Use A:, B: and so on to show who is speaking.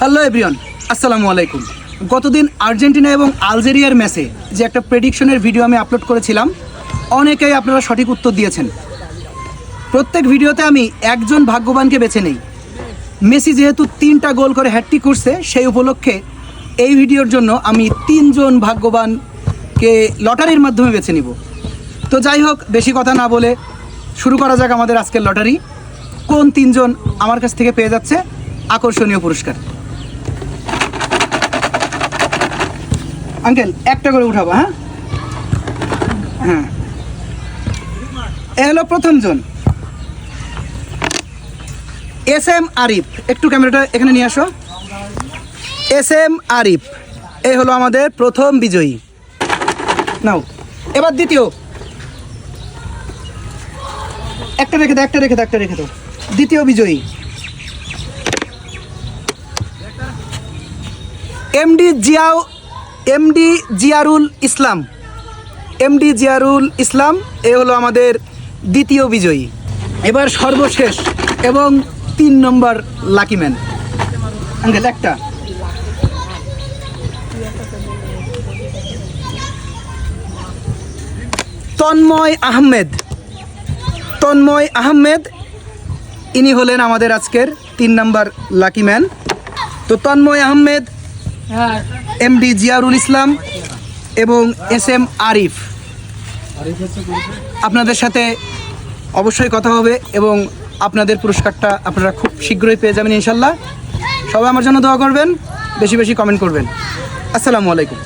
A: Hello everyone, আসসালামু আলাইকুম। গতদিন আর্জেন্টিনা এবং আলজেরিয়ার ম্যাচে যে একটা প্রেডিকশনের ভিডিও আমি আপলোড করেছিলাম, অনেকেই আপনারা সঠিক উত্তর দিয়েছেন। প্রত্যেক ভিডিওতে আমি একজন ভাগ্যবানকে বেছে নেই। মেসি যেহেতু 3টা গোল করে হ্যাটট্রিক করছে, সেই উপলক্ষে এই ভিডিওর জন্য আমি 3 জন ভাগ্যবানকে লটারির মাধ্যমে বেছে নিব। তো যাই হোক, বেশি কথা না বলে শুরু করা যাক আমাদের আজকের লটারি। কোন 3 জন আমার কাছ থেকে পেয়ে যাচ্ছে আকর্ষণীয় পুরস্কার? আঙ্কেল, একটা করে উঠাবো। হ্যাঁ হ্যাঁ, এ হলো প্রথম জন, এস এম আরিফ। একটু ক্যামেরাটা এখানে নিয়ে আসো। এস এম আরিফ, এই হলো আমাদের প্রথম বিজয়ী। নাও, এবার দ্বিতীয়। একটা রেখে দাও। দ্বিতীয় বিজয়ী এমডি জিয়ারুল ইসলাম, এ হলো আমাদের দ্বিতীয় বিজয়ী। এবার সর্বশেষ এবং 3 নম্বর লাকি ম্যান। আঙ্কেল, একটা। তন্ময় আহমেদ, ইনি হলেন আমাদের আজকের 3 নম্বর লাকি ম্যান। তো তন্ময় আহমেদ, এমডি জিয়ারুল ইসলাম এবং এস এম আরিফ, আপনাদের সাথে অবশ্যই কথা হবে এবং আপনাদের পুরস্কারটা আপনারা খুব শীঘ্রই পেয়ে যাবেন ইনশাল্লাহ। সবাই আমার জন্য দোয়া করবেন, বেশি বেশি কমেন্ট করবেন। আসসালামু আলাইকুম।